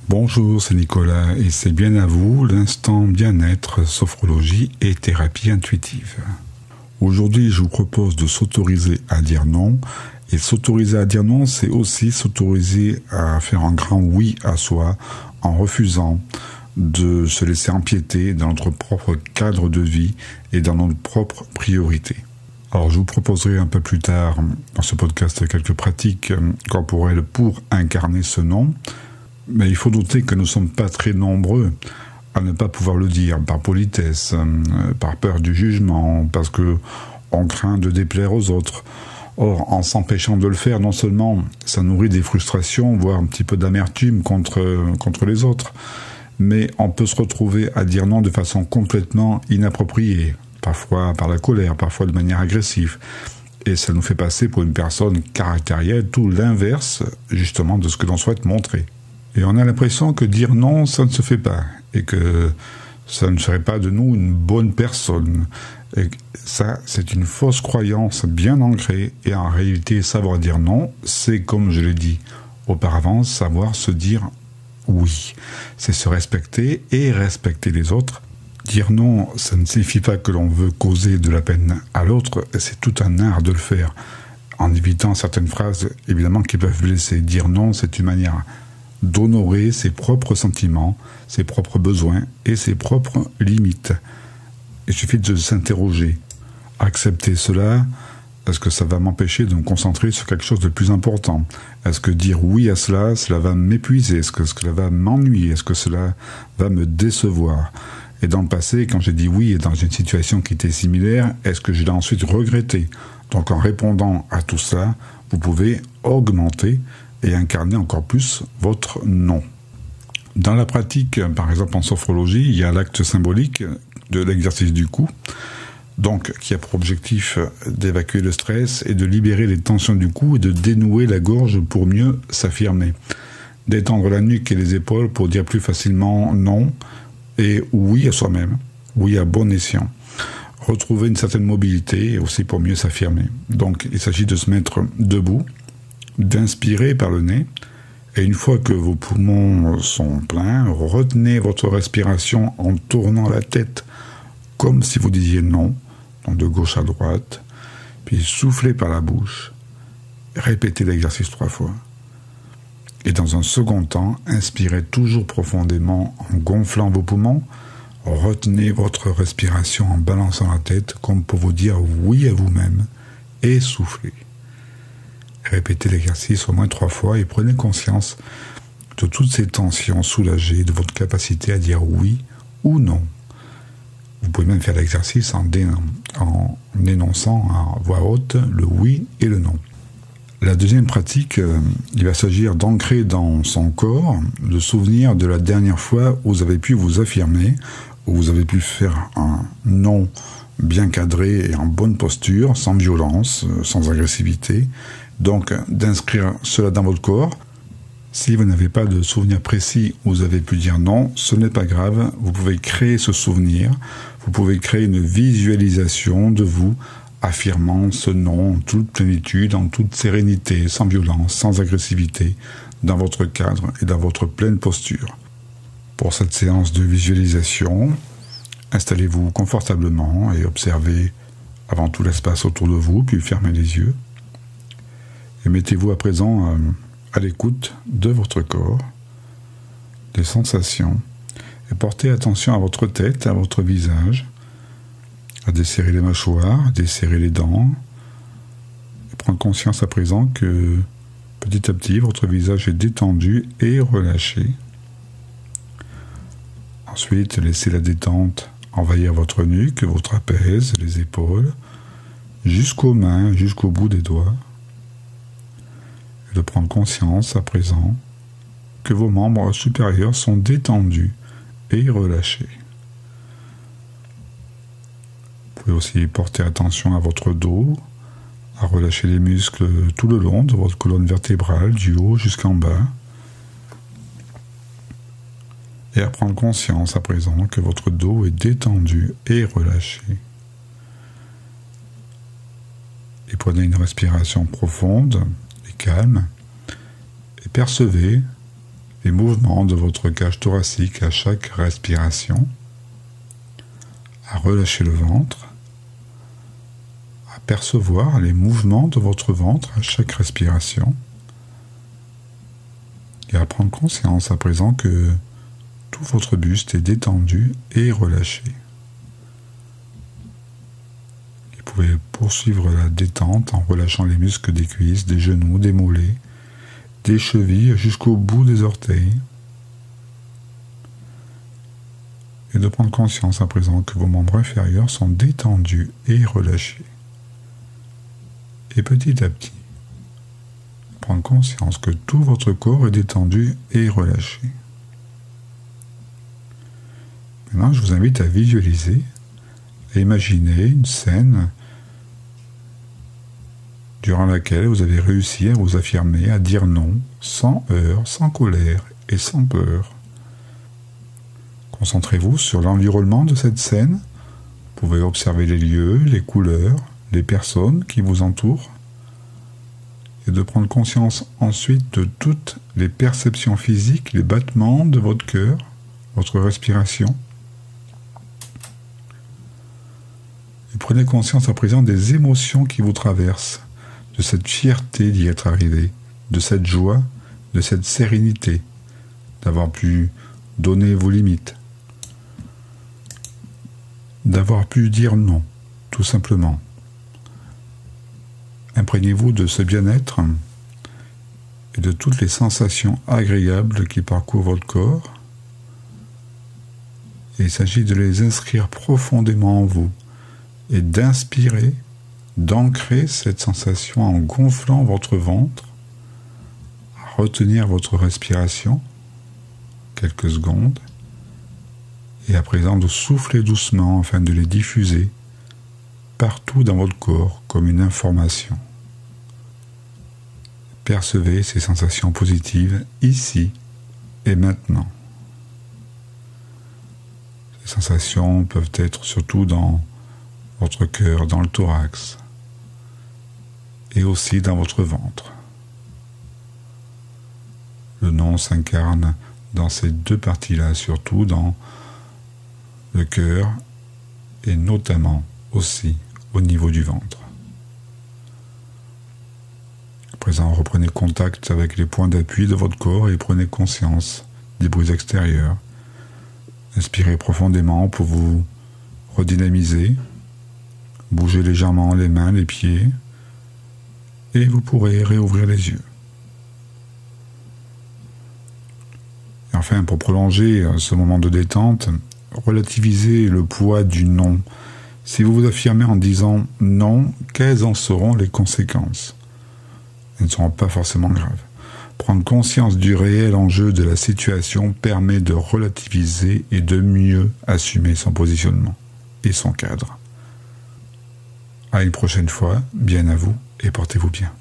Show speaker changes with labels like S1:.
S1: Bonjour, c'est Nicolas et c'est bien à vous l'instant bien-être, sophrologie et thérapie intuitive. Aujourd'hui, je vous propose de s'autoriser à dire non. Et s'autoriser à dire non, c'est aussi s'autoriser à faire un grand oui à soi en refusant de se laisser empiéter dans notre propre cadre de vie et dans notre propre priorité. Alors, je vous proposerai un peu plus tard dans ce podcast quelques pratiques corporelles pour incarner ce non. Mais il faut noter que nous ne sommes pas très nombreux à ne pas pouvoir le dire par politesse, par peur du jugement, parce que on craint de déplaire aux autres. Or, en s'empêchant de le faire, non seulement ça nourrit des frustrations, voire un petit peu d'amertume contre les autres, mais on peut se retrouver à dire non de façon complètement inappropriée, parfois par la colère, parfois de manière agressive. Et ça nous fait passer pour une personne caractérielle, tout l'inverse justement de ce que l'on souhaite montrer. Et on a l'impression que dire non, ça ne se fait pas, et que ça ne serait pas de nous une bonne personne. Et ça, c'est une fausse croyance bien ancrée, et en réalité, savoir dire non, c'est, comme je l'ai dit auparavant, savoir se dire oui. C'est se respecter et respecter les autres. Dire non, ça ne signifie pas que l'on veut causer de la peine à l'autre, c'est tout un art de le faire, en évitant certaines phrases, évidemment, qui peuvent blesser. Dire non, c'est une manière d'honorer ses propres sentiments, ses propres besoins et ses propres limites. Il suffit de s'interroger. Accepter cela, est-ce que ça va m'empêcher de me concentrer sur quelque chose de plus important? Est-ce que dire oui à cela, cela va m'épuiser? Est-ce que cela va m'ennuyer? Est-ce que cela va me décevoir? Et dans le passé, quand j'ai dit oui dans une situation qui était similaire, est-ce que je l'ai ensuite regretté? Donc en répondant à tout ça, vous pouvez augmenter et incarner encore plus votre non. Dans la pratique, par exemple en sophrologie, il y a l'acte symbolique de l'exercice du cou, donc qui a pour objectif d'évacuer le stress et de libérer les tensions du cou et de dénouer la gorge pour mieux s'affirmer. D'étendre la nuque et les épaules pour dire plus facilement non et oui à soi-même, oui à bon escient. Retrouver une certaine mobilité aussi pour mieux s'affirmer. Donc il s'agit de se mettre debout, d'inspirer par le nez, et une fois que vos poumons sont pleins, retenez votre respiration en tournant la tête comme si vous disiez non, donc de gauche à droite, puis soufflez par la bouche, répétez l'exercice 3 fois. Et dans un second temps, inspirez toujours profondément en gonflant vos poumons, retenez votre respiration en balançant la tête comme pour vous dire oui à vous-même, et soufflez. Répétez l'exercice au moins 3 fois et prenez conscience de toutes ces tensions soulagées, de votre capacité à dire oui ou non. Vous pouvez même faire l'exercice en énonçant à voix haute le oui et le non. La deuxième pratique, il va s'agir d'ancrer dans son corps le souvenir de la dernière fois où vous avez pu vous affirmer, où vous avez pu faire un non bien cadré et en bonne posture, sans violence, sans agressivité. Donc, d'inscrire cela dans votre corps. Si vous n'avez pas de souvenir précis où vous avez pu dire non, ce n'est pas grave. Vous pouvez créer ce souvenir. Vous pouvez créer une visualisation de vous affirmant ce non en toute plénitude, en toute sérénité, sans violence, sans agressivité, dans votre cadre et dans votre pleine posture. Pour cette séance de visualisation, installez-vous confortablement et observez avant tout l'espace autour de vous, puis fermez les yeux. Et mettez-vous à présent à l'écoute de votre corps, des sensations, et portez attention à votre tête, à votre visage, à desserrer les mâchoires, à desserrer les dents, et prendre conscience à présent que petit à petit votre visage est détendu et relâché. Ensuite, laissez la détente envahir votre nuque, vos trapèzes, les épaules, jusqu'aux mains, jusqu'au bout des doigts. Et de prendre conscience à présent que vos membres supérieurs sont détendus et relâchés. Vous pouvez aussi porter attention à votre dos, à relâcher les muscles tout le long de votre colonne vertébrale, du haut jusqu'en bas. Et à prendre conscience à présent que votre dos est détendu et relâché. Et prenez une respiration profonde et calme, et percevez les mouvements de votre cage thoracique à chaque respiration, à relâcher le ventre, à percevoir les mouvements de votre ventre à chaque respiration, et à prendre conscience à présent que tout votre buste est détendu et relâché. Vous pouvez poursuivre la détente en relâchant les muscles des cuisses, des genoux, des mollets, des chevilles jusqu'au bout des orteils. Et de prendre conscience à présent que vos membres inférieurs sont détendus et relâchés. Et petit à petit, prendre conscience que tout votre corps est détendu et relâché. Maintenant, je vous invite à visualiser, à imaginer une scène durant laquelle vous avez réussi à vous affirmer, à dire non, sans heurts, sans colère et sans peur. Concentrez-vous sur l'environnement de cette scène. Vous pouvez observer les lieux, les couleurs, les personnes qui vous entourent, et de prendre conscience ensuite de toutes les perceptions physiques, les battements de votre cœur, votre respiration. Et prenez conscience à présent des émotions qui vous traversent, de cette fierté d'y être arrivé, de cette joie, de cette sérénité, d'avoir pu donner vos limites, d'avoir pu dire non, tout simplement. Imprégnez-vous de ce bien-être et de toutes les sensations agréables qui parcourent votre corps. Et il s'agit de les inscrire profondément en vous et d'inspirer, d'ancrer cette sensation en gonflant votre ventre, à retenir votre respiration quelques secondes et à présent de souffler doucement afin de les diffuser partout dans votre corps comme une information. Percevez ces sensations positives ici et maintenant. Ces sensations peuvent être surtout dans votre cœur, dans le thorax et aussi dans votre ventre. Le non s'incarne dans ces deux parties-là, surtout dans le cœur et notamment aussi au niveau du ventre. À présent, reprenez contact avec les points d'appui de votre corps et prenez conscience des bruits extérieurs. Inspirez profondément pour vous redynamiser. Bougez légèrement les mains, les pieds et vous pourrez réouvrir les yeux. Et enfin, pour prolonger ce moment de détente, relativisez le poids du non. Si vous vous affirmez en disant non, quelles en seront les conséquences? Elles ne seront pas forcément graves. Prendre conscience du réel enjeu de la situation permet de relativiser et de mieux assumer son positionnement et son cadre. À une prochaine fois, bien à vous et portez-vous bien.